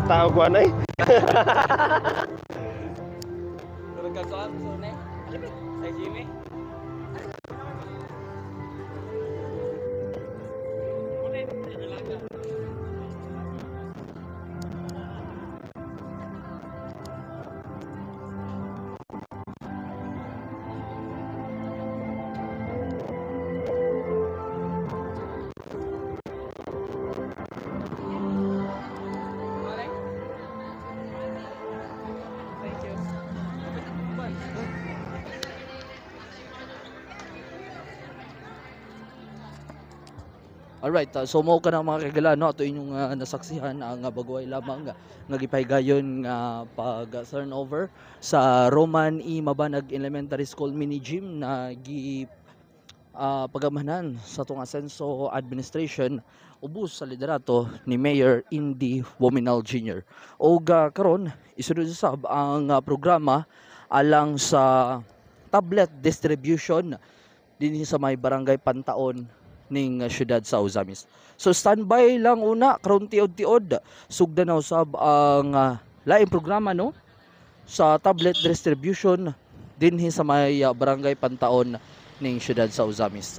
katao ko anay. Turun ka kuan so ne. Sa Jimmy. Alright, so mo ka na mga kagala no ato inyong nasaksihan ang bagway lamang nga gipahigayon nga pag turnover sa Roman E. Mabanag Elementary School mini gym na pagamanan sa itong Asenso Administration ubos sa liderato ni Mayor Indy Wominal Jr. O karon isunod sab ang programa alang sa tablet distribution din sa may barangay Pantaon ning syudad sa Uzamis. So standby lang una karon tiod-tiod sugdan na usab ang laing programa no sa tablet distribution dinhi sa may barangay Pantaon ning syudad sa Uzamis.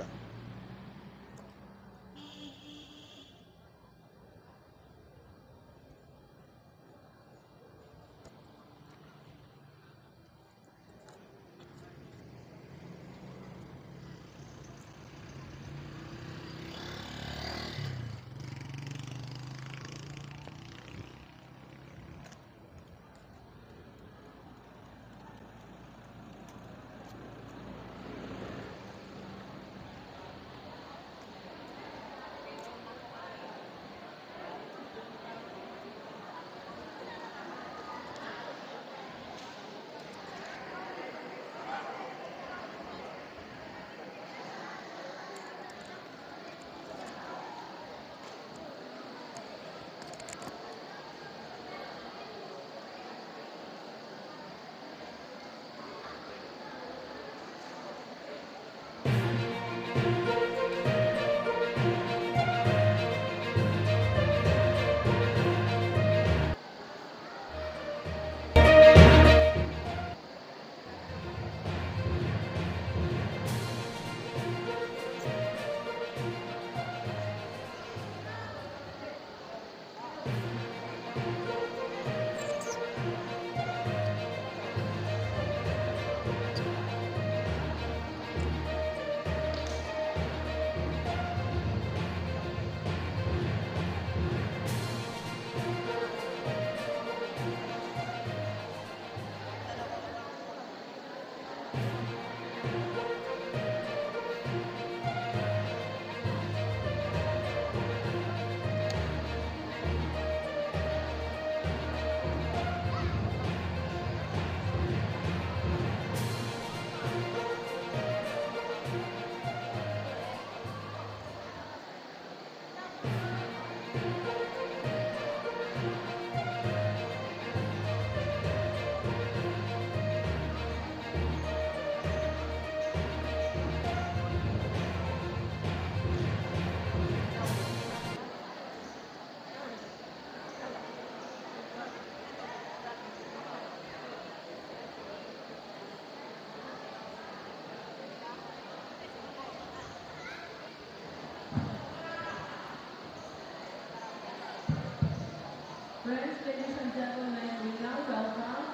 Friends, ladies and gentlemen, we now welcome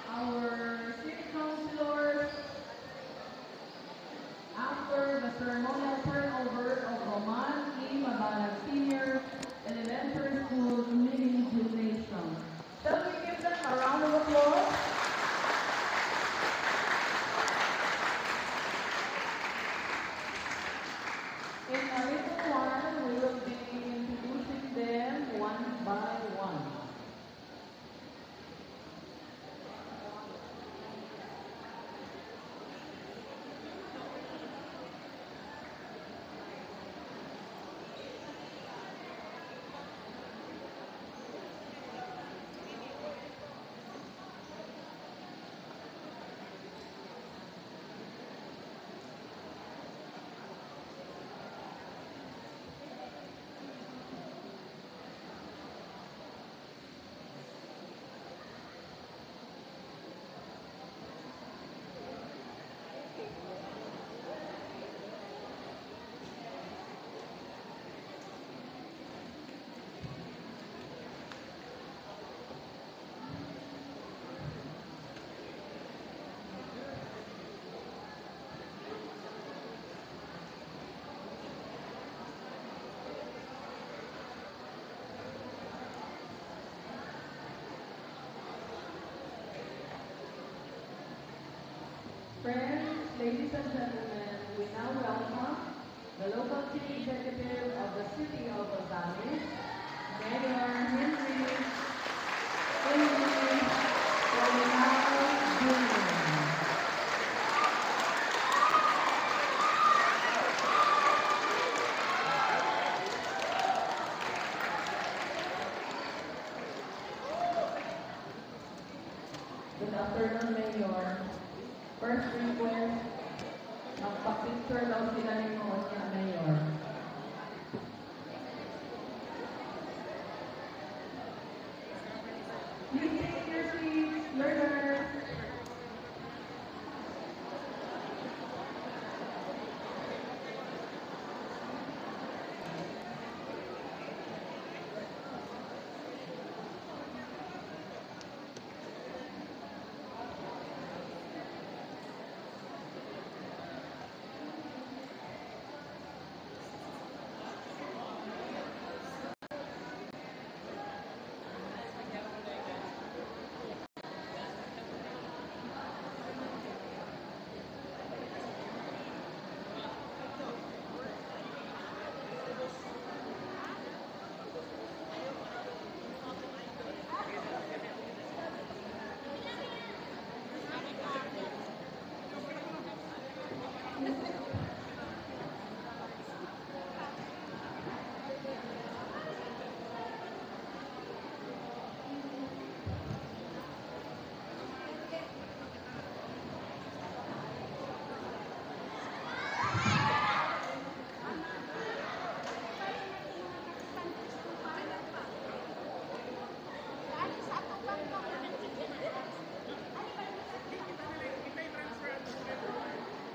our city councilors after the ceremonial turnover of Roman E. Mabanag Senior Elementary School mini gymnasium. Shall we give them a round of applause? In a little while, we will be introducing them one by one. Friends, ladies and gentlemen, we now welcome the local chief executive of the city of Gonzales, Mayor Henry Romanao Jr. Good afternoon, Mayor. First request, magpa-picture daw sila ni niya, Mayor. Please take your seats, learners.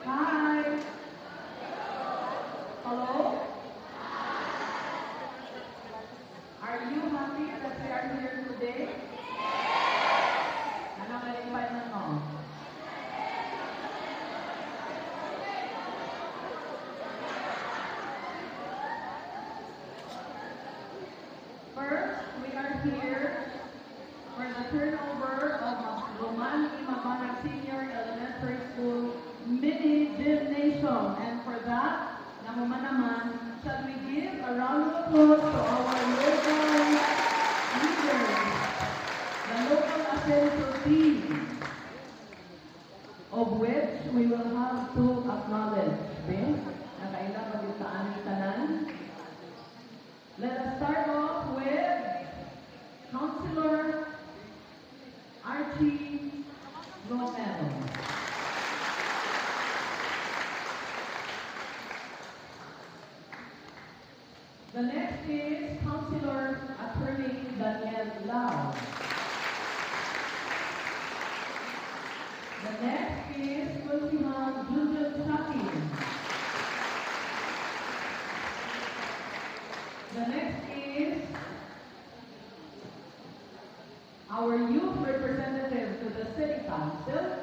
Hi. Hello? Are you happy that we are here today? Ano malipay na no? First, we are here for the turnover of Roman Imabanag Senior Elementary School mini gymnasium. And for that, naman naman, shall we give a round of applause to our local leaders, the local Ascenso team, of which we will have to acknowledge. Okay? Nakaila pag-itaan ni Tanan. Let us start off with Councilor Archie Romero. The next is Councilor Attorney Daniel Lau. The next is Councilor Julius Saki. The next is our youth representative to the City Council,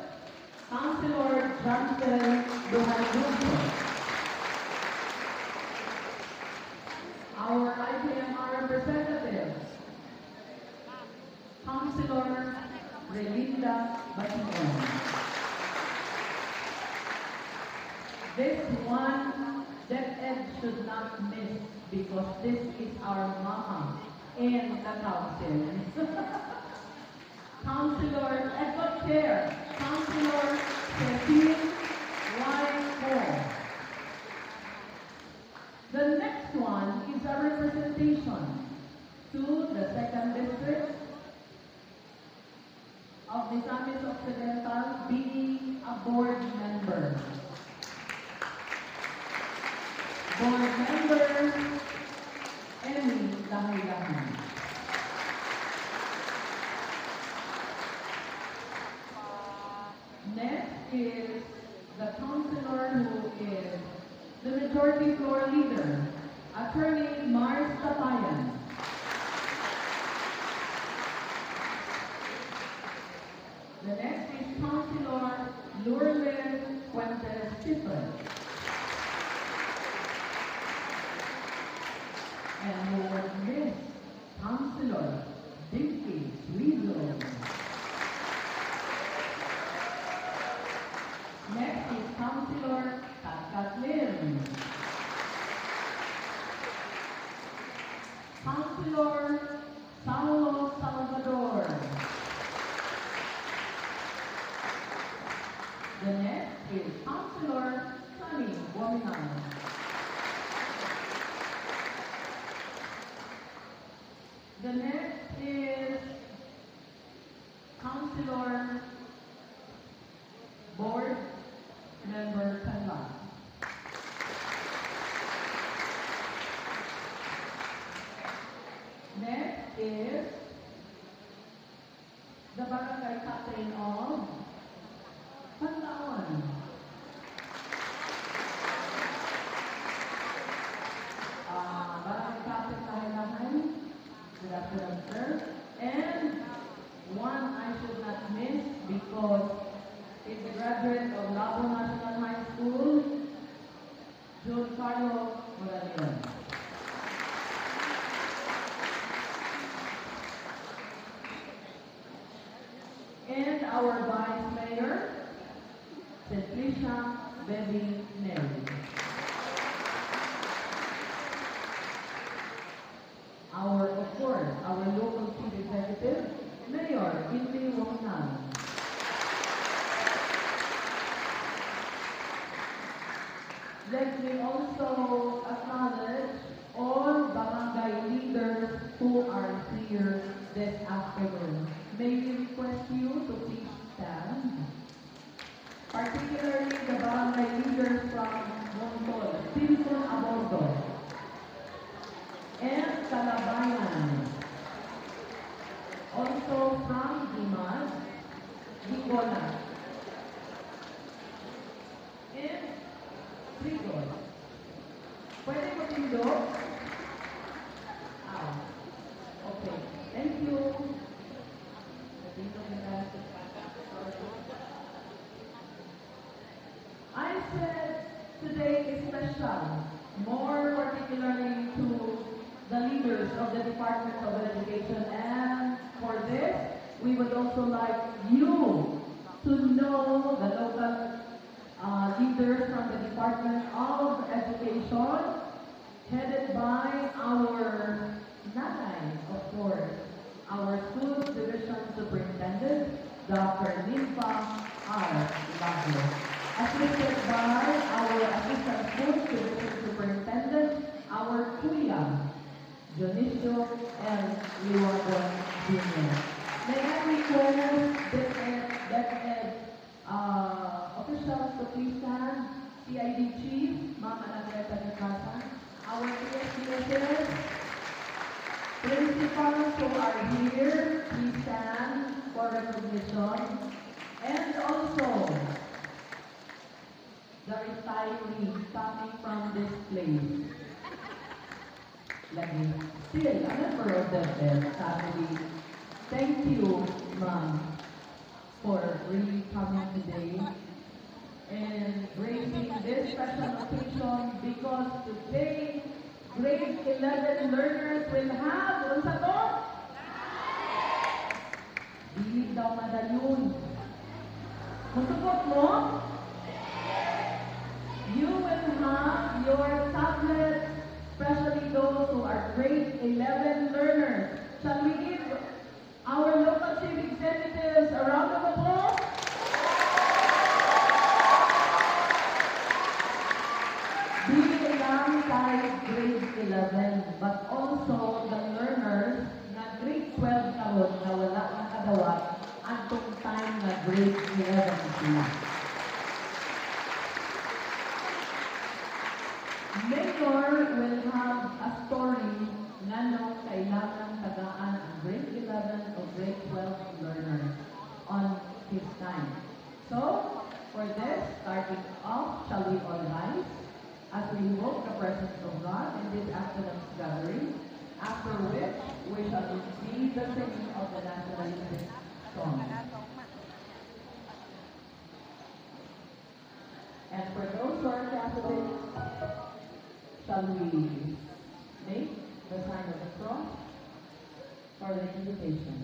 Councilor Johnson Duhanuco. Our IPMR representatives, Councilor Relinda Batinon. This one that Ed should not miss because this is our mama in the council. Councilor Edward Chair, Councilor Cecile White. The next one is a representation to the 2nd District of Misamis Occidental being a board member. Board member Emmy Lahay-Lahay. Next is the councilor who is the majority floor leader, Attorney Mars Tapayan. The next is Councilor Lourdes Fuentes Chipper. And who was this? Councilor Dinky Sweezo. Next Councilor Saulo Salvador. The next is Councilor Sunny Wominan. The next is Councilor Board Member Kanla. Next is the Barangay Captain of Panlaon. Barangay Captain Kahilahan. Good afternoon, sir. And one I should not miss because he's a graduate of Labo National High School, Giancarlo Moralion. And our Vice Mayor, Patricia Baby Neri. Of course, our local chief executive, Mayor Indy Wongnan. Let me also acknowledge all barangay leaders who are here this afternoon. May we request you to please stand, particularly the barangay leaders from Montol, Silson Abordo, and Calabayan. Also from Dimas, Nicola, and Trigol. Pwede mo tindog? Okay. Thank you. I said today is special, more particularly to the leaders of the Department of Education, and for this, we would also like you to know the local leaders from the Department of Education, headed by our nanay, of course, our School Division Superintendent, Dr. Nimpa R. Laglo, assisted by our Assistant School Division Superintendent, our Kuya, Dionisio L. Liwadon Jr. May I request DepEd officials to please stand, CID Chief, Ma'am Anageta Nicasan, our PSDSS, principals who are here, please stand for recognition, and also the retirees coming from this place. Still a member of the family. Thank you, Ma'am, for really coming today and gracing this special occasion, because today grade 11 learners will have, unsa to? Dili daw madalyon. Masupot mo? You will have your tablets, especially those who are grade 11 learners. Shall we give our local chief executives a round of applause? Dili lang kahit grade 11, but also the learners na grade 12 karon na wala ang kadawat atong time na grade 11 sila. Mayor will have a story nga no kailangan tagaan ang grade 11 o grade 12 learners on his time. So, for this, starting off, shall we all rise as we invoke the presence of God in this afternoon's gathering, after which we shall receive the singing of the national song. And for those who are Catholics, shall we make the sign of the cross for the invitation?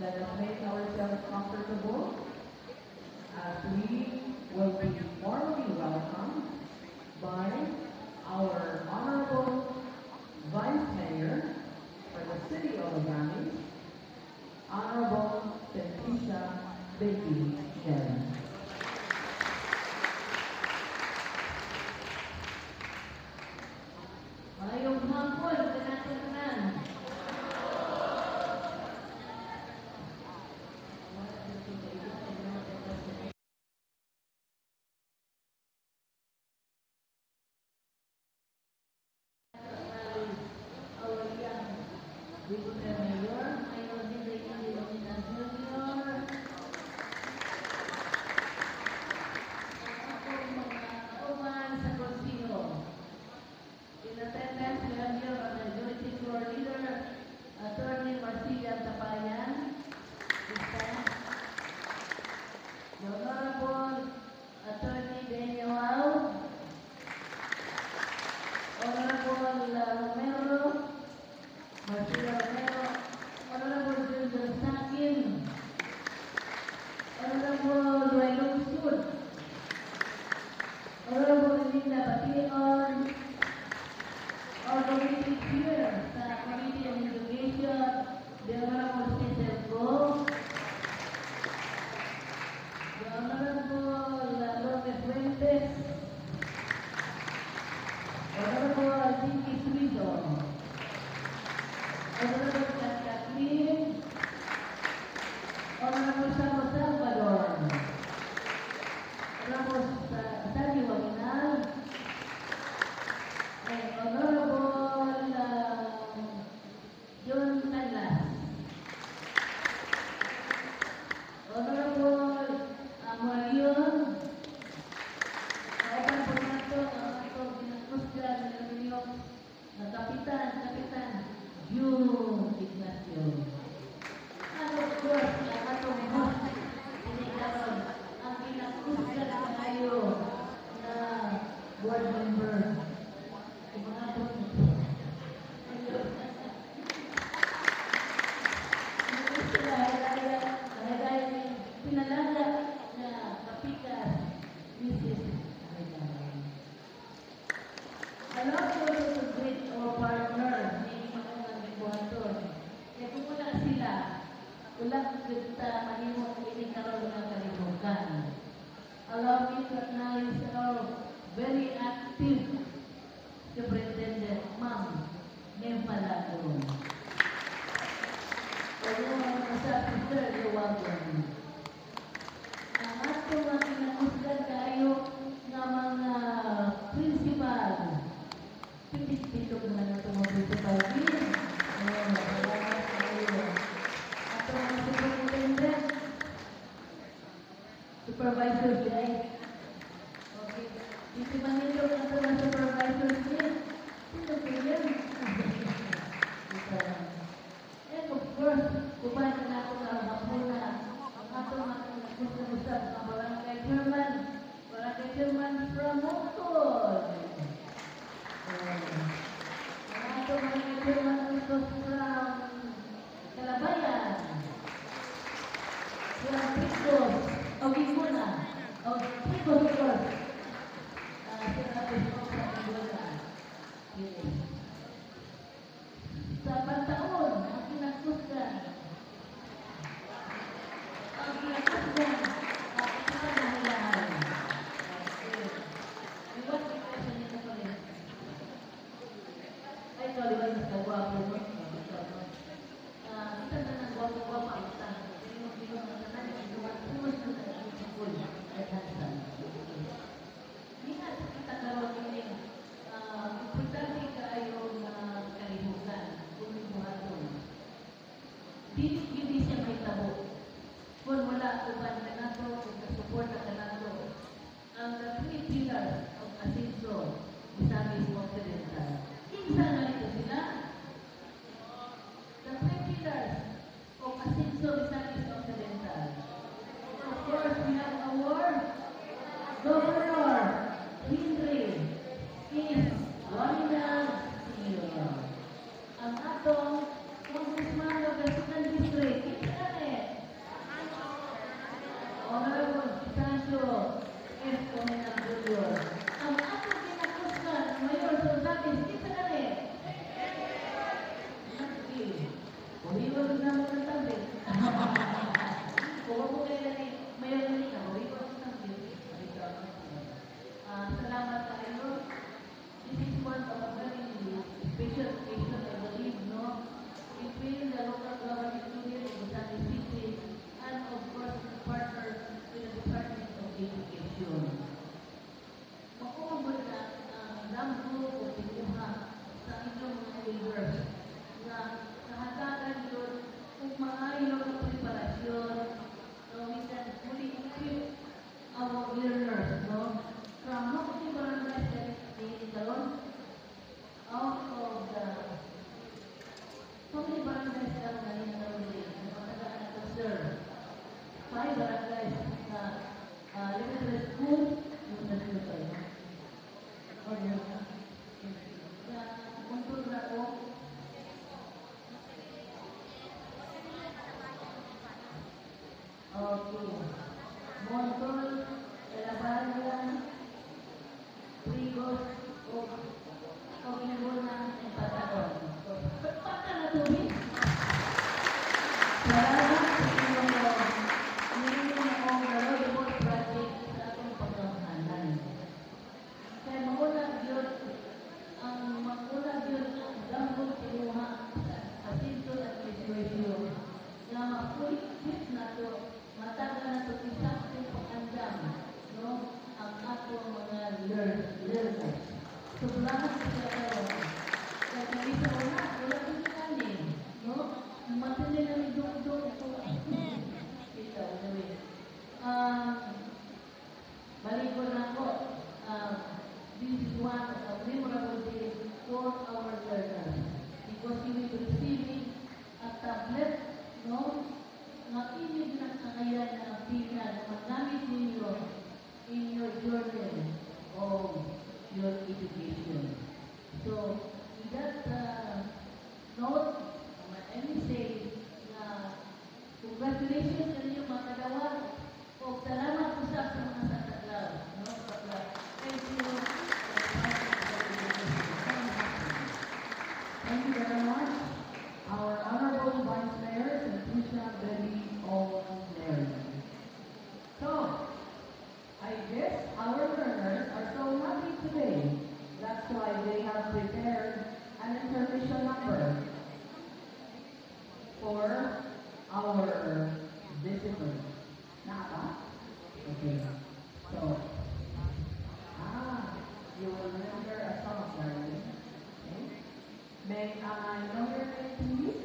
Let us make ourselves comfortable as we will be formally welcomed by our Honorable Vice Mayor for the City of Agamis, Honorable Patricia Becky Sharon. Mayong hapon, tanan-tanan. Deputy Mayor, Mayor Henry Illuminan Jr., akong mga kauman sa Konsiho. In attendance, we have here our Majority Floor Leader, Attorney Marcia Tapayan. The Honorable Attorney Daniel Lau, Honorable Romero, Marcia Romero, Honorable Junior Sakin, Honorable Duelong Sud, Honorable Linda Bation, our committee here sa Committee on Education, the Honorable Cesar Go, the Honorable Lourdes Fuentes, Honorable Jinky Suizo, Honorable Kathleen, Honorable Samo Salvador, Honorable Sani Waginal, and Honorable John Talas, Honorable Marion, Kapan po nato ang atong pinakusgan ng inyong Kapitan June Ignacio. And of course, ang atong host, sinikaron ang pinakusgan na kayo na board member. Yung mga atong pinalaga na kapitan, Mrs. Arigay. Allow me also to greet our partners, hindi mga nagbuhaton. Kaya kung wala sila, ulang kita mahimong inikaroon ng kalimutan. Allow me to acknowledge our very active Superintendent, Ma'am Nempa Lagon. Kaya mga sa Sister Luwagon. Ang atong mga kinakusgan kayo ng mga principal. Pitit-pitog na ng itong mga principal din. Salamat kayo. Atong mga superintendent. Supervisor din. Okay. Iti manilog ang itong mga supervisor din. Sino po yan? And of course, kumain na ako sa hapuna. Ang atong mga gusto-gusto ang barangay chairman from Mokol. Ang atong barangay chairman gusto from Calabayan. From Picos. O Gimona. O Picos, of course. Sila Picos sa Gimona. Sa pantaon, ang kinakusgan. Ang kinakusgan. Ang kinanahilahan. Iwan ko kayo sa nito pa rin. Ay, sorry ba yung kagwapo mo? Kita na ng gwapo-gwapo ang isa. Hindi mo ang tanan, hindi mo ang tumas na sa school at hansan. Hindi nga sa kita karoon ini, importante kayo na kalimutan kung buhaton. Dili siya may tabo. Kung wala uban ka nato, kung kasuporta ka nato, ang three pillars of Asinso, Misamis Occidental. Kinsa na ito sila? The three pillars of Asinso, Misamis Occidental. Of course, we have our Governor Henry is Waginal Sr. Ang atong Congressman of the 2nd District, Kitane. Consul de la Barria, Rigos, o Ginaguna, and Patagon. Pata na tubig. Salamat sa inyong akong valuable project sa atong pagkakahanan. Kaya mauna yun, ang gambol kinuha sa Central Administration na mapulit na to, matagal na to isang pag-andam, no? Ang atong mga learners. So, salamat sa kayo. Kaya kami sa una, wala ko kanin, no? Matindi na may dong-dong ito. Ito, anyway. Balik ko na ako. This is one of the memorable days for our learners because you will be receiving a tablet, no? Makinig ng kakayan na pina na magamit ninyo in your journey of your education. So, with that note, let me say na congratulations sa inyo mga kagawad o salamat po sa mga sakatlaw. No? Thank you. Thank you very much. Our honorable vice mayors and Pusha Betty all Larry. So, I guess our learners are so happy today. That's why they have prepared an intermission number for our discipline. Naka? Okay. So, you will remember a song, darling. Okay. May I know your name, please?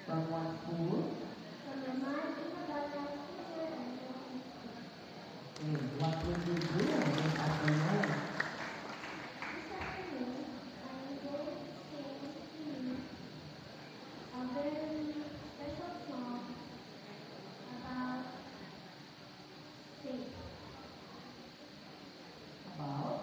From what school? What will you do this afternoon? About?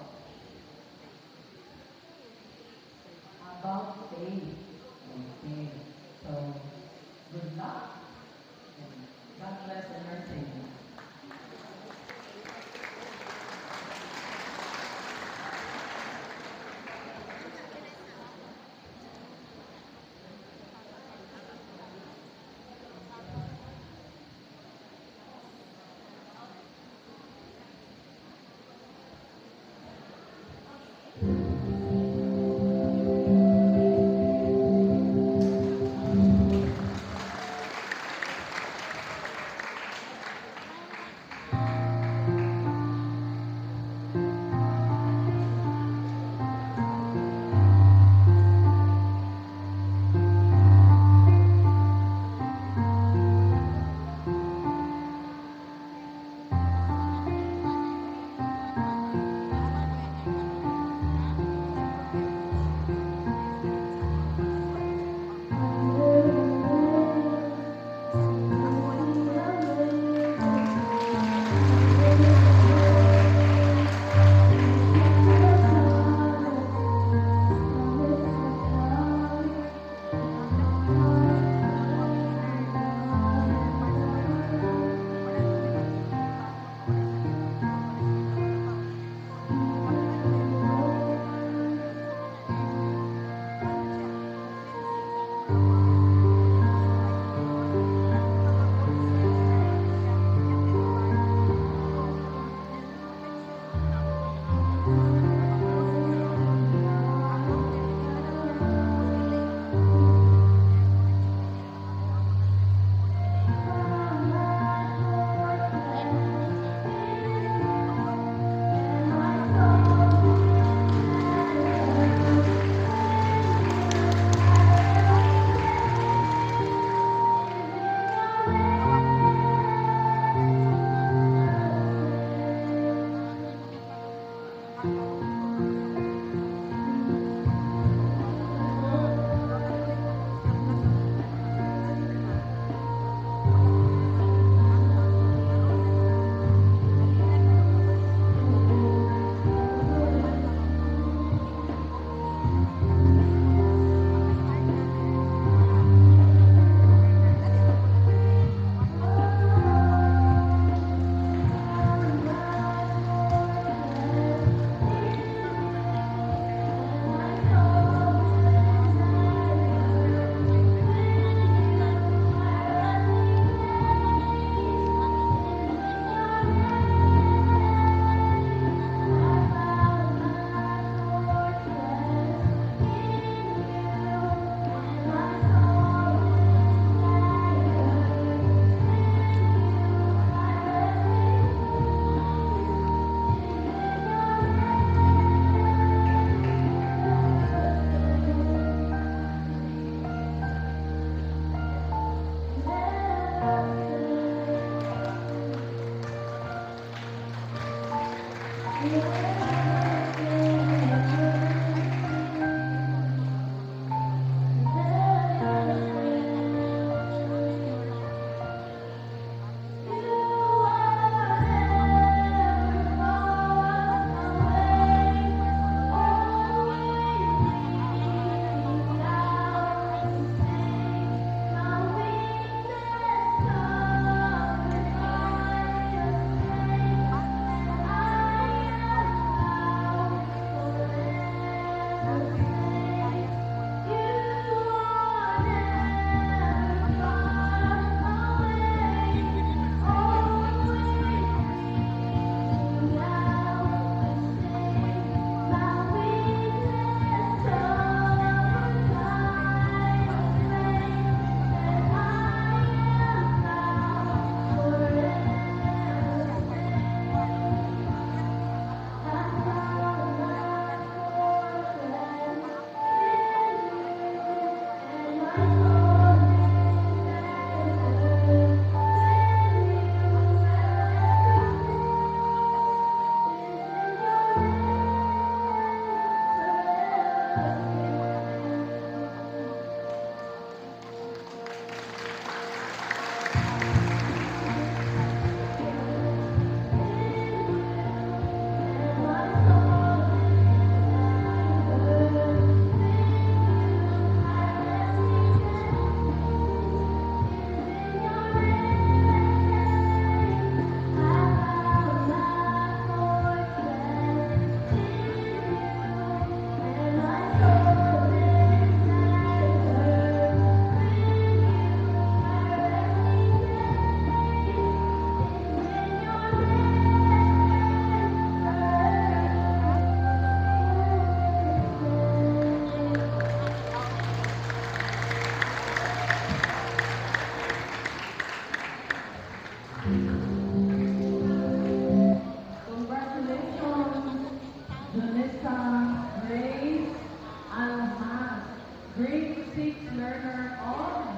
grade 6 learner of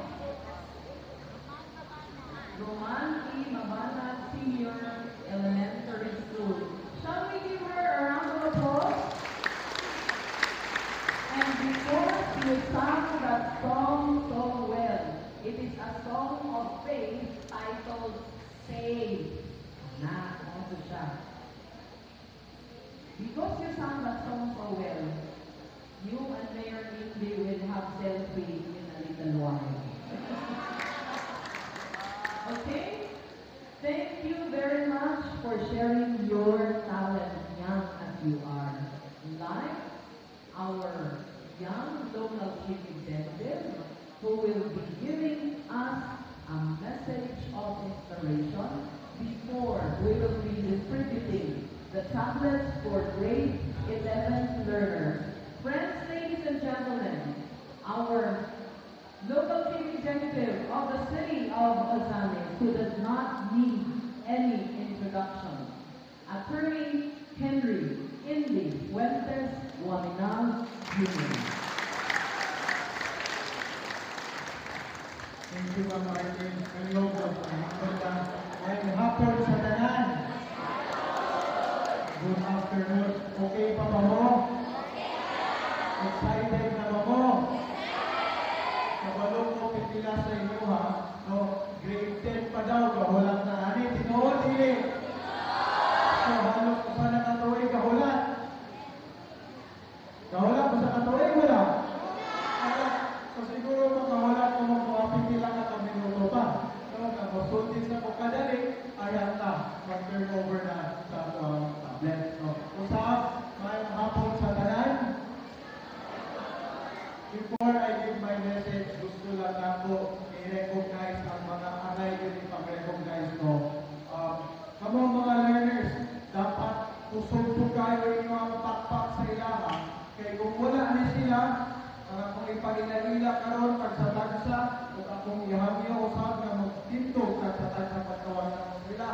Roman E. Mabanat Senior Elementary School. Shall we give her a round of applause? And before you sang that song so well, it is a song of faith titled Save. Na, also siya. Because you sang that song so well, you and Mayor Indi will have selfie in a little while. Okay? Thank you very much for sharing your talent, young as you are. Like our young local chief executive, who will be giving us a message of inspiration before we will be distributing the tablets for grade 11 learners. Friends, ladies and gentlemen, our local chief executive of the city of Ozanes, who does not need any introduction, Attorney Henry Indy Fuentes Waminal Jr. Thank you, Ma'am Martin. Hello, ngayong hapon sa tanan. Good afternoon. Okay pa ba mo? Excited na ba mo? Kabalo ko pitila sa inyo ha. No, grade 10 pa daw. Kahulat na ani. Tinood, dili. So, halos ko pa nakatuloy kahulat. Kahulat ko sa katuloy, wala. So, siguro makahulat ko mo kung pitila ka kami minuto pa. So, kapasultis na ko kadali. Ayan na. Mag-turn over na sa tablet. So, usap, may hapon sa tanan. Before I give my message, gusto lang ako i-recognize ang mga anay din ipag-recognize ko. Kamong mga learners, dapat usog po kayo yung mga pakpak sa ilaha. Kaya kung wala ni sila, kung ipag-ila-ila karon pag sa tagsa, kung akong ihamyo o saan na magtintog pag sa tagsa pagkawan na mo sila,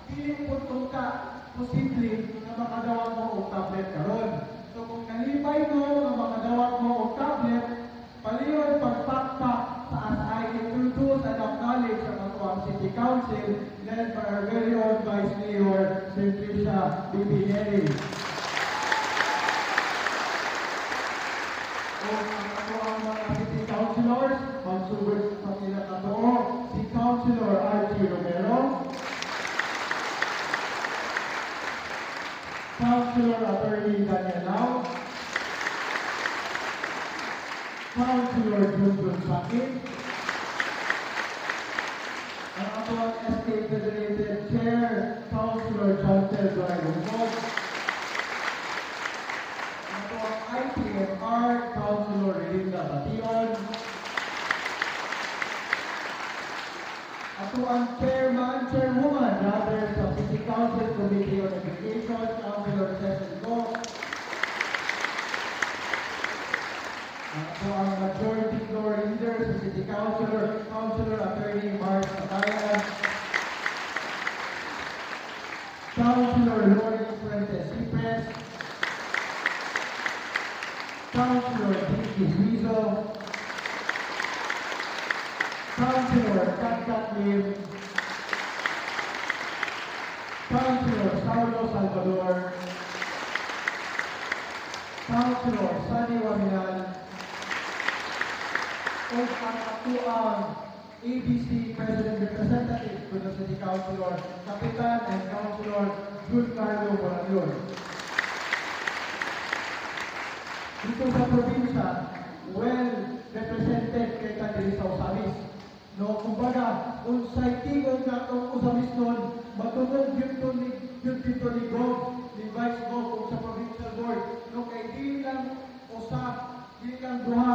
piling po ka posible na makadawag mo o tablet karon. So kung nalibay mo na makadawat mo o tablet, paliyon pagpakpak sa as I introduce and acknowledge sa Matuang City Council led by our very own Vice Mayor, Patricia Bibineri. O ang mga City Councilors, Councilor Pamela Catoo, si Councilor Archie Romero, Councilor Attorney Daniel Lau, Councilor Junjun Sakit, ang atuang SK Federated Chair, Councilor Chantel Duay-Lungkot, ang atuang ITFR, Councilor Relinda Bation, atuang Chairwoman, rather, sa City Council Committee on Education, Councilor Cecil Go, ito ang majority floor leader sa City Councilor, Councilor Attorney Mark Satayan, Councilor Lori Fuentes Cipres, Councilor Vicky Huizo, Councilor Katkat Lim, Councilor Saulo Salvador, Councilor Sunny Waminal, o ang atuang ABC President Representative to the City Councilor, Kapitan and Councilor Giancarlo Moralion. Dito sa probinsya, well represented kay Kadiri sa Ozanes. No, kumbaga, unsay tingog na itong Ozanes nun, matungog yun dito ni Gov, ni Vice Gov, kung sa Provincial Board. No, kay di lang usap, di lang duha,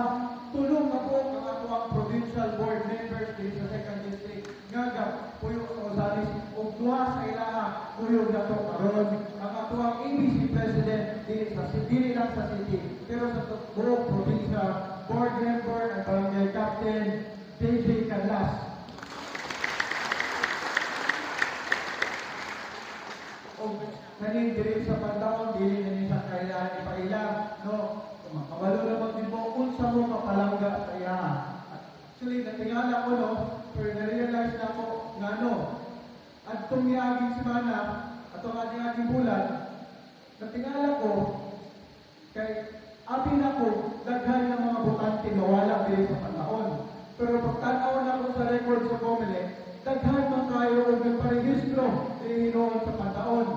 tulong na po ang atuang Provincial Board members dito sa 2nd District. Ngaga, puyo sa Ozanes, kung duha sa ilaha, puyo na ito karon. Ang atuang ABC President, dili lang sa city, pero sa buong probinsya, Board Member at Barangay Captain, JJ Canlas. O kanin diri sa Pandaon, dili na sa kailangan ipailang, no? Makabalo naman din mo, unsa mo kapalang ko, no, pero na-realize na ko, nga no, at itong niaging semana, at itong ating bulan, natingala ko, kay abin ako, daghan ng mga butante na wala din sa panahon. Pero pagtanaw na ko sa record sa Comelec, daghan man kayo o nagparehistro noon sa panahon.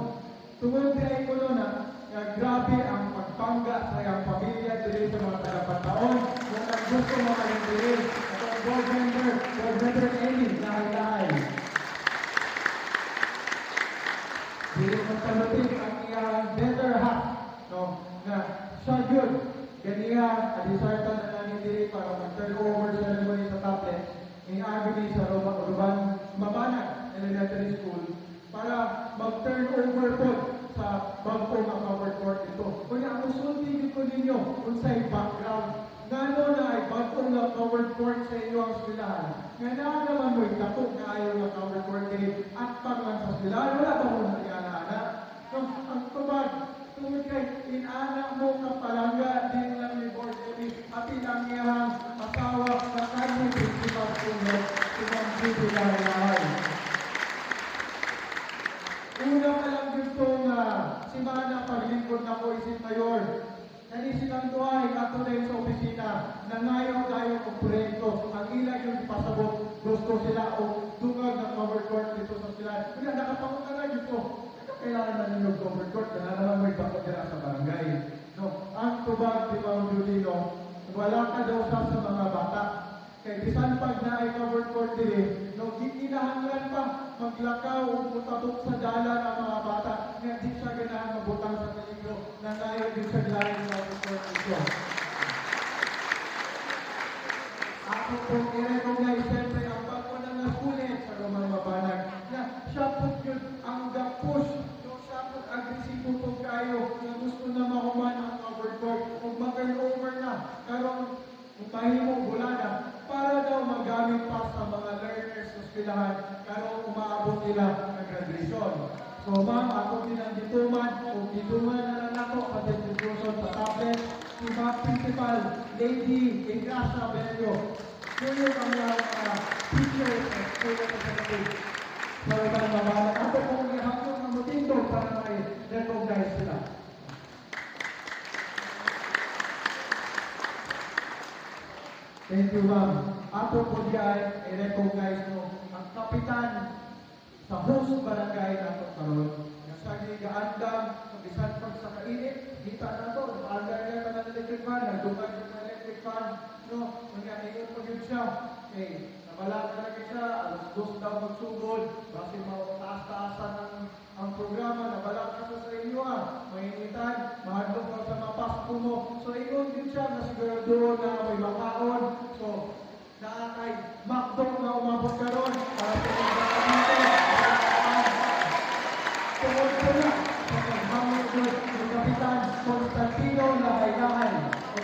Tungod ay ko na, grabe ang pagpangga sa iyang pamilya dili sa mga tagapataon kung ang gusto mo kayong dili. At ang board member Amy, lahay-lahay. Dili mo salutin ang iyang better half, no, na siya yun. Ganiya, adisarta na namin dili para mag-turn over ceremony sa tablet ni Agni sa Ruban Mabanag Elementary School para mag-turn over po sa bangko ng covered court ito. Kung ang usultin ko ninyo kung sa background, ngano na ay bangko ng covered court sa inyo ang silahan. Nga na naman mo'y tapok na ayaw ng covered court din at pang lang sa silahan. Wala ba mo nangyana? Ang tubag, tungod kay inana mo kapalangga din lang ni Board Emi at ilang iyang asawa na kanyang principal tulog ibang bibigay. Una ka lang gusto nga si Mana paglingkod na ko isip mayor. Nanisigang tuway ato rin sa opisina na ngayon tayo kong proyekto. Ang ilang yung ipasabot gusto sila o dungag ng covered court dito sa sila. Kaya nakapangunta na dito. Kailangan na ninyo covered court na naman may bakot nila sa barangay. No, ang tubag di Ma'am Julino, wala ka daw sa mga bata. Kaya bisan pag na ay covered court din, no, gikinahanglan pa maglakaw o putabok sa dala ng mga bata. Nga di siya ganahan mabutang sa peligro na ngayon din sa dala ng covered court ito. Ako pong i-recognize siyempre ang bako ng nasulit sa Roman Mabanag na siya po yun ang ga-push. Siya po agresibo po kayo na gusto na makuman ang covered court kung mag-turn over na. Karoon, kung tahimo bulana, para daw magamit pa sa mga learners sa eskwelahan karoon umaabot nila ng graduation. So ma'am, ako din ang dituman o dituman na lang ako sa distribution sa tablet si Ma'am Principal Lady Ingrasa Bello. Yun yung kanyang teachers at school representative. So ako pong ihapon ng mutindo para may recognize sila. Thank you, ma'am. Ato po diyan, i-recognize mo ang kapitan sa host barangay na ito karoon. Nasagi gaandang, kabisan pag sa kainit, kita na ito, maandang niya ka ng electric fan, nagdumag yung electric fan, no, mangyayot po yun siya. Okay, nabala na lagi siya, alas 2 daw magsugod, basi mataas-taasan ang programa, nabala ka sa inyo mainitan, mahadlok ka sa mapasto mo. So, ikon din siya na siguro na may makaon. So, naakay, makdok na umabot ka ron para sa mga dito. Tungod ko na, sa paghamit ko ni Kapitan Constantino Lahay-Lahay. So,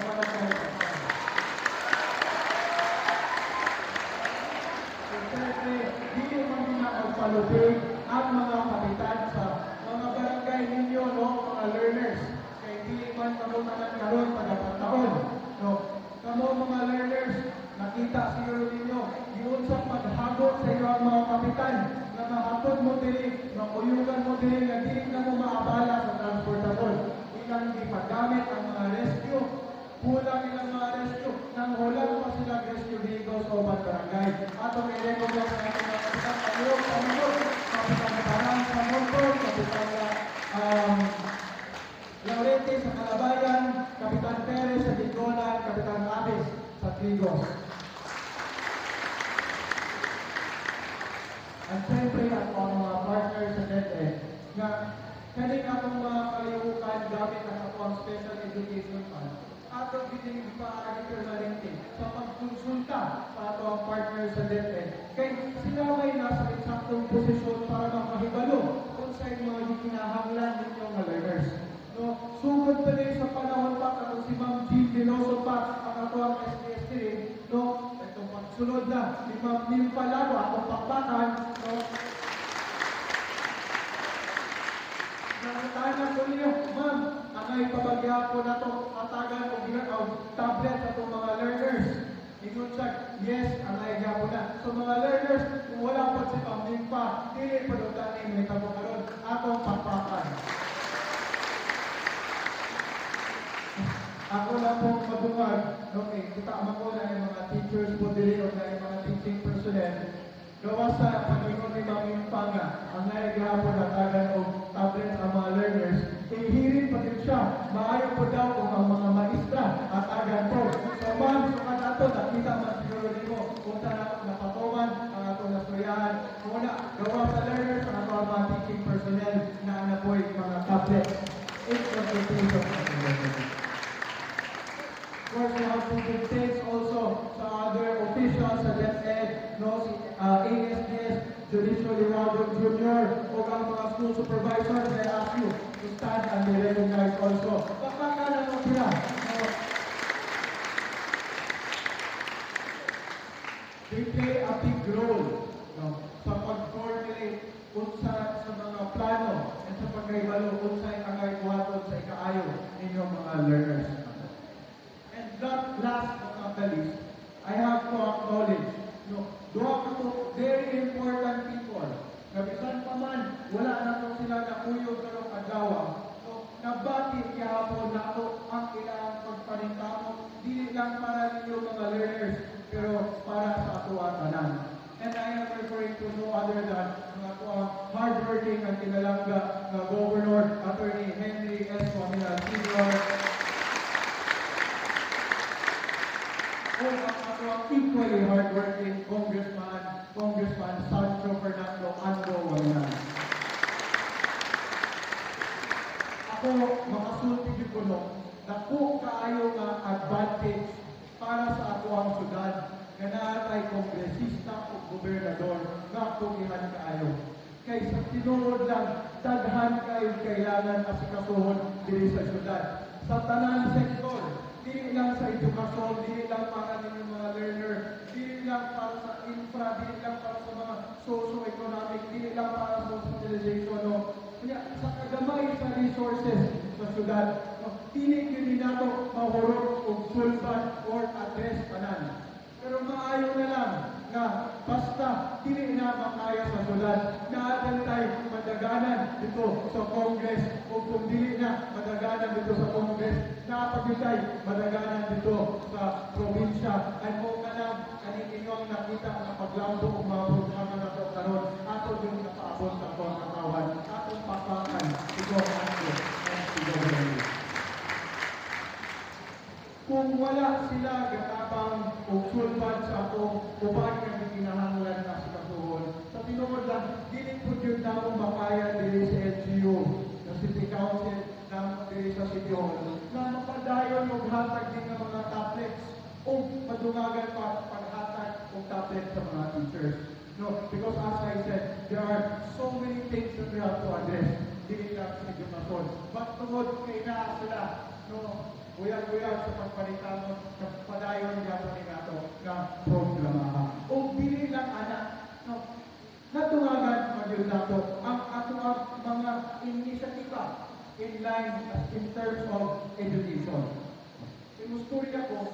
siyempre, hindi man pinakagpalupig ang mga kapitan sa mga barangay ninyo, no, mga learners. Kaya hindi man kamutanan karon pagkataon. No, kamo mga learners, nakita siguro ninyo, yun sa paghagot sa iyo ang mga kapitan na mahapod mo din, makuyugan mo din, na hindi na mo maabala sa transportasyon. Ilang di paggamit ang mga rescue, kulang ilang mga rescue, nang hulang pa sila rescue vehicles o barangay. Atong i-recognize sa ating mga kapitan, Kapitan Parang sa Motor, Kapitan Laurete sa Calabayan, Kapitan Perez sa Bicolan, Kapitan Abis sa Trigos. At siyempre ako ang mga partners sa DepEd na kaning akong mga kalihukan gamit ang ako ang special education fund. Atong binig paagi permanente sa pagkonsulta sa ato ang partners sa DepEd. Kaya sila may nasa eksaktong posisyon para makahibalo kung sa mga gikinahanglan ninyo mga learners. No, sugod pa rin sa panahon pa katong si Ma'am Jean Dinoso pa ang ato ang SDS rin, no, itong pagsunod na si Ma'am Nim Palago akong pakbakan, no. Nangutanan ko ninyo, ma'am, angay pabagya po na ito, atagan o tablet sa itong mga learners. ingon siya, yes, ang nagyapon na. So mga learners, kung wala po si Pamling pa, dili pa doon tayo may tabo karon atong pakpakan. Ako na po madungag, okay, kita ko na yung mga teachers po dili o na yung mga teaching personnel. Gawa sa pag-ingon ni Mami Panga, ang naigahapon na tagan o tablet ang mga learners, hihirin pa din siya. Maayo po daw kung ang mga maestra at tagan po. So ma'am, sukat ato, nakita man siguro din mo, kung saan napatuman ang ato nasuriyahan. Muna, gawa sa learners, ang ato ang mga teaching personnel na anapoy mga tablet. It's not the case of Of course, we have to give thanks also sa other officials sa DepEd, no, si ASDS, Judicial Liwado Jr., o ang mga school supervisors. I ask you to stand and be recognized also. Baka ka naman sila. No, they play a big role, no, sa pag-coordinate sa mga plano at sa pagkaibalo sa ikangay buhaton sa ikaayo ninyong mga learners. Last but not the least, I have to acknowledge, duha ka to very important people. Nabisan pa man, wala na to sila na kuyog karong adlaw. So, nabati kihapon na to ang ilang pagpaningkamo, dili lang para ninyo mga learners, pero para sa ato ang tanan. And I am referring to no other than mga hardworking at kinalangga na Governor Attorney Henry S. Waminal Sr. O ang equally hardworking Congressman Sancho Fernando Ando Waminal. Ako, makasulti ko no, naku kaayo nga advantage para sa ato ang syudad nga naatay kongresista o gobernador nga tugihan kaayo. Kay sa tinuod lang, daghan kayo kailangan asikasuhon diri sa syudad. Sa tanan sektor, dili lang sa edukasyon, dili lang para ninyong mga learner, dili lang para sa infra, dili lang para sa mga socio-economic, dili lang para sa socialization, no? Kaya sa kagamay sa resources sa syudad, no? Dili yun nato mahurot o sulban or address tanan. Pero maayo na lang na basta dili na makaya sa syudad, naatan tayo madaganan dito sa Congress o kung dili na madaganan dito sa Congress, napagitay madaganan dito sa probinsya. Ay mo ka lang, kanikinyong nakita na paglambo o mga programa na ito karon, ato yung napaabot sa mga katawan, atong papakan, ito ang ato, ang sigurado. Kung wala sila gatabang o sulban sa ato, uban nga kinahanglan na sa kasuhon. Sa tinuod lang, dili po yun na makaya dili sa LGU, na City Council, na dili sa City Hall, na mapadayon o hatag din ng mga tablets o madungagan pa paghatag o tablet sa mga teachers. No, because as I said, there are so many things that we have to address. Dili lang sa edukasyon. But tungod kay na sila, no, uyag-uyag sa pagpalitamon sa padayon niya pa nato na programa. O dili lang anak, no, natungagan magyud nato ang ato mga inisyatiba in line in terms of education. Imusturya ko,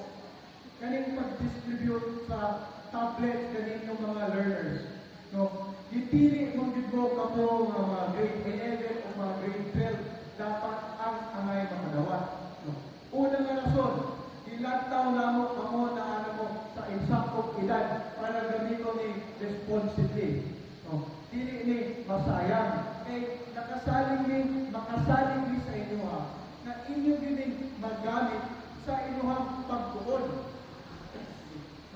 kaning pag-distribute sa tablet kaning ng mga learners. No, dipili mong gidmo kamo mga grade 11 o mga grade 12 dapat ang angay makadawat. No. Unang nga rason, ilang taon na mo kamo na ano mo sa insakop edad para gamito ni responsibly. No. Dili ni masayang. Makasaling ni sa inyo ha, na inyo gining magamit sa inyong pagbuod.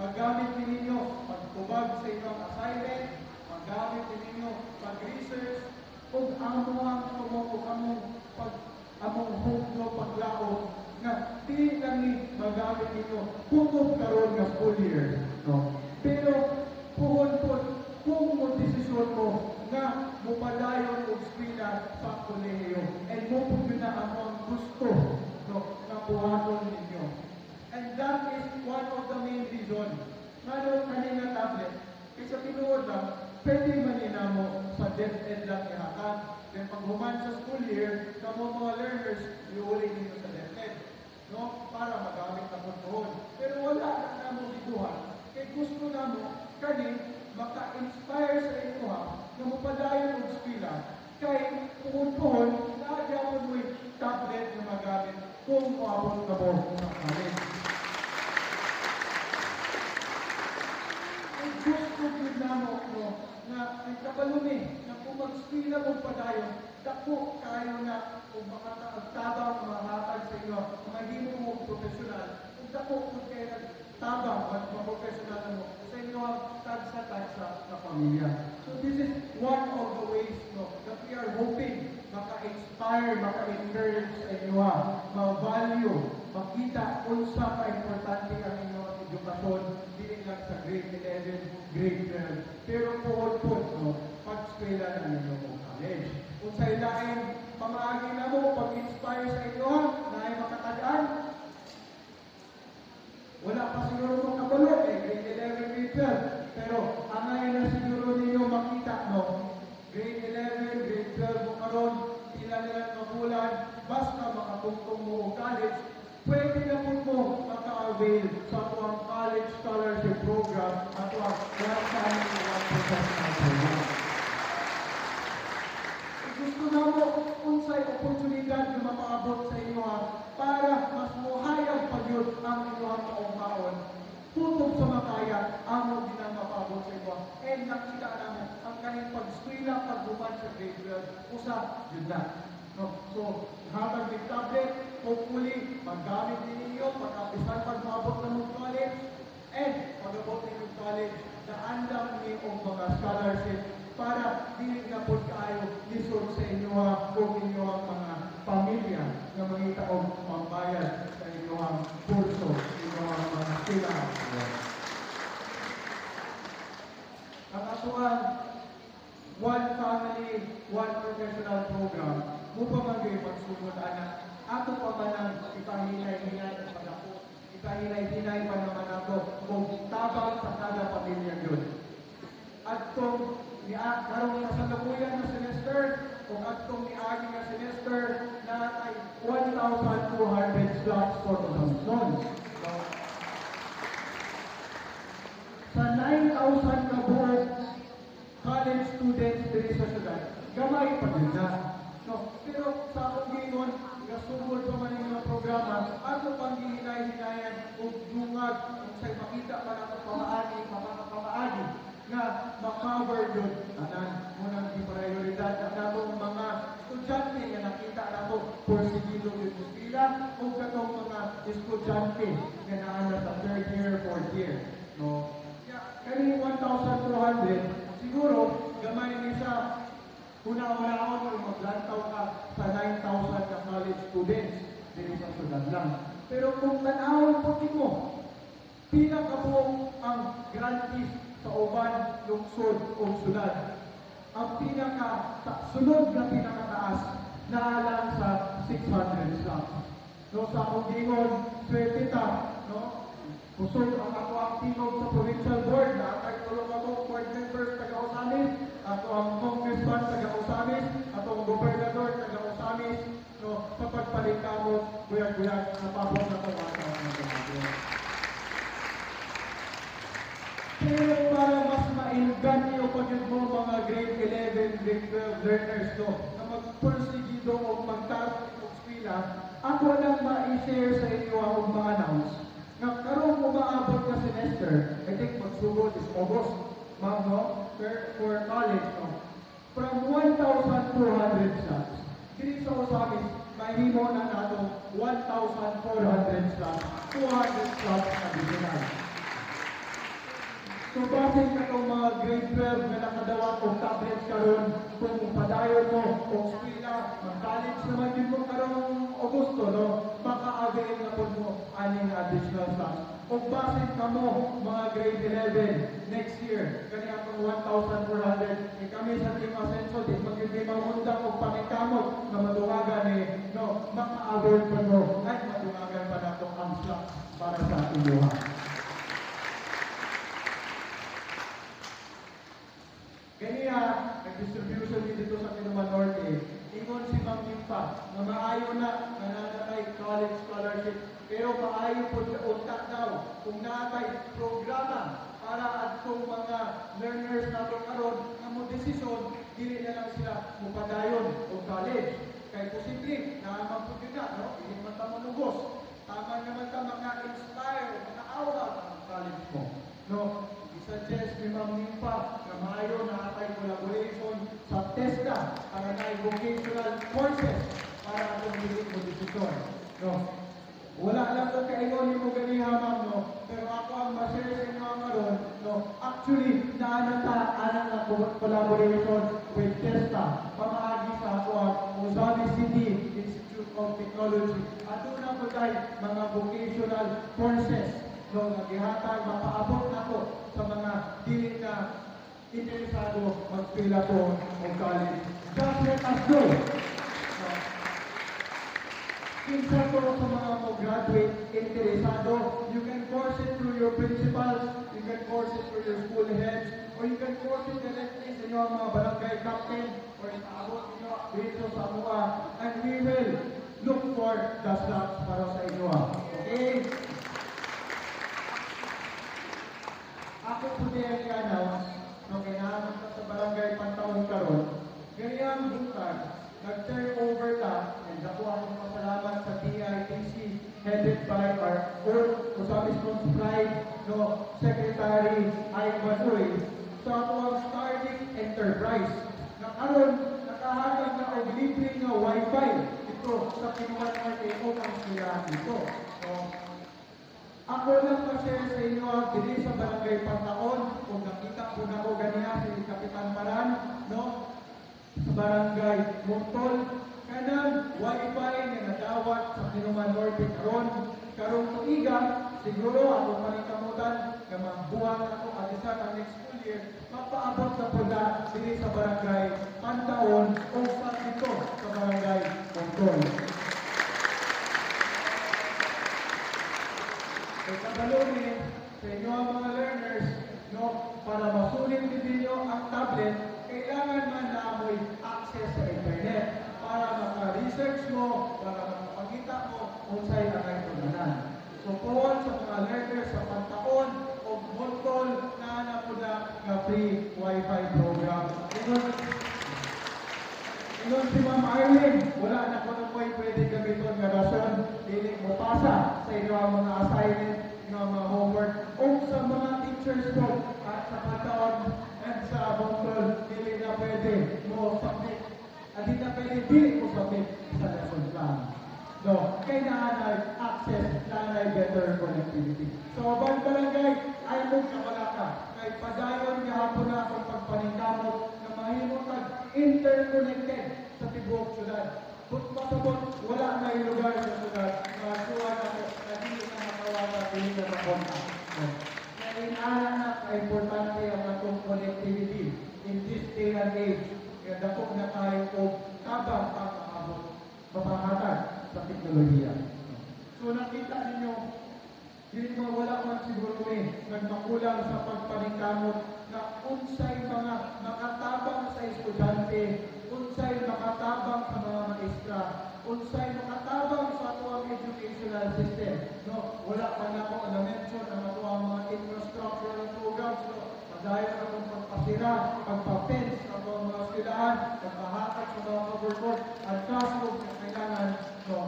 Magamit ninyo pagtubag sa inyong assignment, magamit ninyo pag-research, kung among hugno paglaon na di lang ni magamit ninyo kung karon nga full year. No? Pero kung mo desisyon mo nga mupadayon og eskwela sa kolehiyo and mo po na ang gusto, no, na buhaton ninyo. And that is one of the main reasons. Ngano kanina tablet, kaysa tinuod lang, pwede manina mo sa DepEd lang ihatag. Then pag human sa school year, na mga learners, iuli ninyo sa DepEd. No? Para magamit na puntuhon. Pero wala na mo gituhan. kani maka-inspire sa inyo ha, na mapadayon og eskwela kay puhon-puhon na gyapon mo tablet na magamit kung moabot ka mo sa college. Ang gusto din namo no, na ang kabalumi na kung mag-eskwela mo padayon, dako kayo na kung makatagtabang mahatag sa inyo, mahimo mo profesional, kung dako kung kayo nagtabang at maprofesional mo sa inyo ang tagsa-tagsa sa pamilya. So this is one of the ways no, that we are hoping maka-inspire, maka-encourage sa inyo ma-value, makita kung sa ka-importante ang inyong edukasyon, hindi lang sa grade 11, grade 12, pero po no, pag-eskwela ng inyong college. Kung sa ilain, pamaagi na mo, pag-inspire sa inyo, na ay makatadaan. Wala pa siguro mo kabalo, grade 11, grade 12. Pero, angay na siguro ninyo makita, no? Grade 11, grade 12 mo karon, ilan nilang mabulan, basta makatungtong mo o college, pwede na po mo maka-avail sa ang college scholarship program at ang 1% program. Gusto na mo unsay oportunidad na mapaabot sa inyo para mas muhayag pagyud ang inyong kaungkaon. Tutok sa makaya ang ginang mapaabot sa inyo. And nakita na mo ang kanyang pag-eskwela, pagbuman sa grade 12, usa yun na. No? So, habang may tablet, hopefully, maggamit din ninyo, pagkapisan pag-maabot na mong college, and pag-abot ninyo college, naandam ninyo ang mga scholarship para dili na po kayo lisod sa inyo kung inyo ang mga pamilya na mangita o pambayad sa inyo ang kurso, inyo ang mga sila. Ang atuan, one family, one professional program, mo pa magay pagsunod anak. Ato pa man ang ipahinay-hinay at pag-ako. Ipahinay-hinay pa naman ako kung tabang sa kada pamilya yun. At kung karong kasalukuyan na semester, kung at kung niagi na semester, na ay 1,200 slots for the months. So, sa 9,000 na buong college students dito sa syudad, gamay pa din na. No, pero sa akong gingon, gasugod pa man yung programa, ato pang gihinay-hinayan o dungag, kung sa'y makita pa na pamaagi, na ma-cover yun. Anan, munang i-prioridad na natong mga estudyante na nakita na ito porsigido yung eskwela o katong mga estudyante na naana sa 3rd year, 4th year. No? Kaya 1,200, siguro, gamay niya sa una-una kung maglantaw ka sa 9,000 na college students dito sa syudad lang. Pero kung tanawin po mo, pila ka po ang grantees sa uban, lungsod o syudad. Ang sunod na pinakataas na alang sa 600 slots. No, sa akong gingon, swerte ta, no? Kusog ang ako ang tingog sa provincial board na ang tulong ako, board members taga-Osamis, ako ang congressman taga-Osamis, ako ang gobernador taga-Osamis, no, sa pagpalikamo, guyag-guyag, napabot na ito Pero para mas maingan niyo pag mo mga grade 11, grade 12 learners no, na magpursigido o magtarong ng eskwela, ako lang ma-share sa inyo ang mga announce na karong umaabot na semester, I think magsugod is August, ma'am, no? For college, no? From 1,200 slots, dito sa Osamis, mahimo na nato 1,400 slots, 200 slots na additional. So, bakit katong mga grade 12 na nakadawat o tablets karon kung padayon mo o eskwela, mag-college naman din mo karong Augusto, no? Maka-avail na po mo aning additional slots. O bakit ka mo, mga grade 11, next year, kanya akong 1,400, kami sa Team Asenso, di magkikimamundang o panikamot na madungagan no? Maka-avail pa mo, ay madungagan pa na itong ang slots para sa inyo. Kaya, nag-distribution dito sa Kinuman Norte, ingon si Ma'am Kimpa, na maayo na nananakay college scholarship, pero maayo po unta daw kung naatay programa para atong mga learners nato karon nga mo desisyon dili na lang sila mupadayon o college. Kay posible na magpugid na, no? Hindi man ta manugos. Tama naman ta maka-inspire, maka-aura ang college mo. No? I-suggest ni Ma'am Nimpa na maayo na atay collaboration sa TESDA para na vocational courses para atong dili mo desisyon. No? Wala lang ito kaingon ni mo ganiha, ma'am, no? Pero ako ang ma-share sa inyo karon, no? Actually, naanata na collaboration with TESTA, pamaagi sa ako ang Usabi City Institute of Technology. At doon na po tayo mga vocational courses, no? Nagihatag, mapaabot na po sa mga dili na interesado magpila po ng college. Just let us go! No? Kinsa po sa mga mo-graduate interesado, you can course it through your principals, you can course it through your school heads, or you can course it directly sa inyong mga barangay captain, or itaabot ninyo dito sa MUA, and we will look for the slots para sa inyo. Okay? Ako po din i-announce, no, kailangan ka sa barangay Pantaon karon, ganyan bukas, nag-turn over ta, and ako akong pasalamat sa TITC headed by our old Usabi Pride, no, Secretary Ivan Ruiz, sa atong Starlink Enterprise. Na karon nakahatag na og libre nga Wi-Fi ito sa Kinuan RTO ang sila dito. So, ako lang ma-share sa inyo dili sa barangay Pantaon, kung nakita po na ko ganiya si Kapitan Paran, no? Sa barangay Montol, kanang Wi-Fi nga nadawat sa Kinuman Norte karong tuiga, siguro ako panikamutan nga mabuhat ako alisa ang next school year, mapaabot sa pula dili sa barangay Pantaon o sa dito sa barangay Montol. Kaya kabalumi sa inyo ang mga learners, no, para masulit din ninyo ang tablet, kailangan man na amoy access sa internet para maka-research mo, para makapagkita mo kung sa'yo na kayo tunanan. So, po sa mga learners sa Pantaon o Montol na hanap po na free Wi-Fi program. Ingon si Ma'am Arlene, wala na ko na po pwede gamiton nga rason, dili mo pasa sa inyo ang mga assignment, nga mga homework, o sa mga teachers po at sa Pantaon at sa Montol, dili na pwede mo submit. At di na pwede dili mo submit sa lesson plan. No, kay naanay access, naanay better connectivity. So, abang barangay, ay mo kamalaka. Kay padayon gahapon na akong pagpaningkamot na mahimong interconnected sa tibuok syudad. Kung pasabot, wala na yung lugar sa syudad. Masuwa na ko, na hindi na makawala, hindi na makontak. Kaya inaanak na importante ang atong connectivity in this day and age. Kaya dapok na tayo o tabang pang-abot, mapahatag sa teknolohiya. So nakita ninyo, hindi mawala man siguro nagmakulang sa pagpaningkamot na unsay mga makatabang sa estudyante, unsay makatabang sa mga maestra, unsay makatabang sa atuang educational system. No, wala pa na ako na-mention ang atuang mga infrastructural programs. No, padayon akong pagpasira, pagpa-fence sa mga eskwelahan, pagpahatag sa mga coverboard, at classroom na kailangan. No,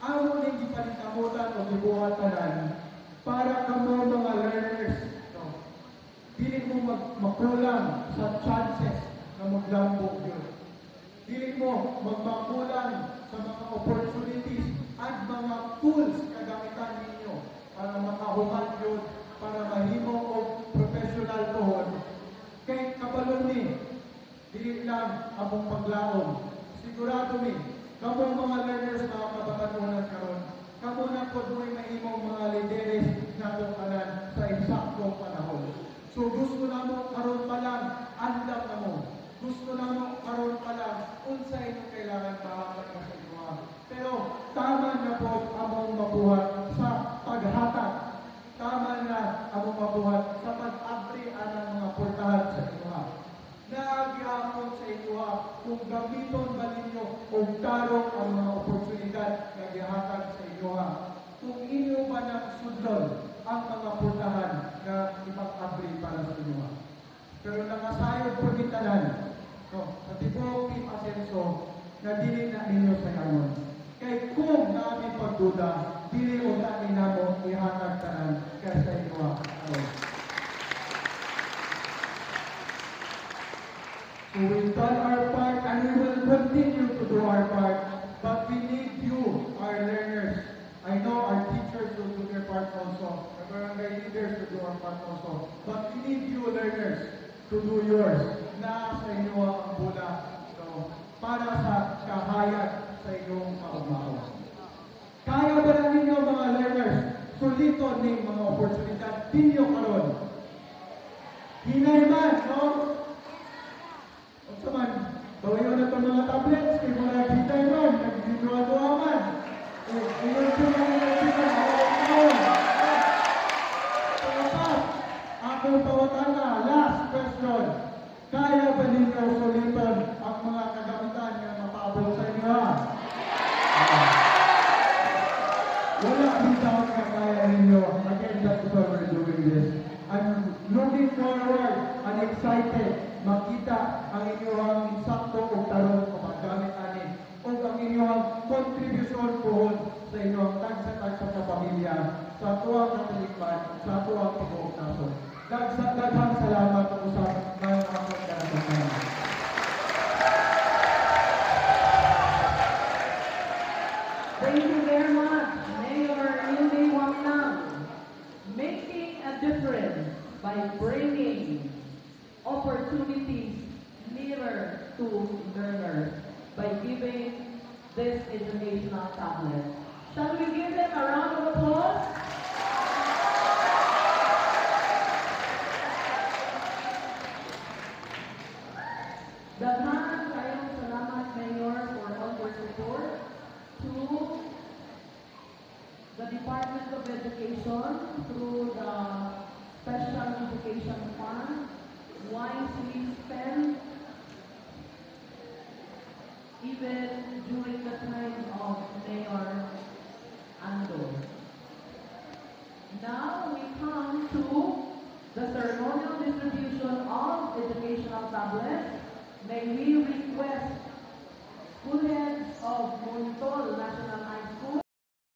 amo ning gipaningkamutan o gibuhatanan para kamo mga learners, no, dili mo makulang sa chances na maglambok yun. Dili mo magmakulang sa mga opportunities at mga tools kagamitan ninyo para makahuman yun, para mahimo o professional tuhon. Kay kabalon ni, dili lang among paglaom. Sigurado ni, kamo mga learners, mga kabatanunan karon, kamo na po do'y mahimong mga lideres na tukanan sa eksaktong panahon. So gusto na mo karon pa lang, andam na mo. Gusto na mo karon pa lang, unsay mo kailangan mahatag na sa inyo. Pero tama na po among mabuhat sa paghatag. Tama na among mabuhat sa pag-abri anang mga portahan sa inyo. Naagyapon sa inyo kung gamiton ba ninyo o tarong ang mga oportunidad na gihatag sa inyo. Kung inyo pero nakasayod po gitanan. So, sa tibuok Team Asenso, na dili na ninyo sa ngayon. Kay kung namin pagduda, dili o tani namo ihatag tanan kaya sa inyo. So we've done our part and we will continue to do our part. But we need you, our learners. I know our teachers will do their part also. Our barangay leaders will do our part also. But we need you, learners, to do yours. Na sa inyo ang bula. So, para sa kahayag sa inyong kaugmao. Kaya ba na ninyo mga learners, suliton ng mga oportunidad ninyo karon? Hinay man, no? O saman, bawayo na itong mga tablets, kay mga hinay man, nagdinuwa-duwa man. Ayun po mga nagdinuwa, Pagkapas, akong pawatana, last question. Kaya ba ninyo suliton ang mga kagamitan na mapabot sa inyo? Wala bitaw na kaya ninyo. Again, that's why we're doing this. I'm looking forward and excited makita ang inyong sakto o tarong pamagamit ani o ang inyong contribution po sa inyong tagsa-tagsa sa pamilya, sa tuwang katilikpan, sa tuwang tibuok nason. Daghang salamat po sa mga kapagdaan. Thank you very much, Mayor Indy Waminang, making a difference by bringing opportunities nearer to learners by giving this educational tablet. Shall we give them a round of applause? Daghan kayong salamat, Mayor, for all your support to the Department of Education through the Special Education Fund, wisely spent even during the time of Mayor Ando. Now we come to the ceremonial distribution of educational tablets. May we request school heads of Montol National High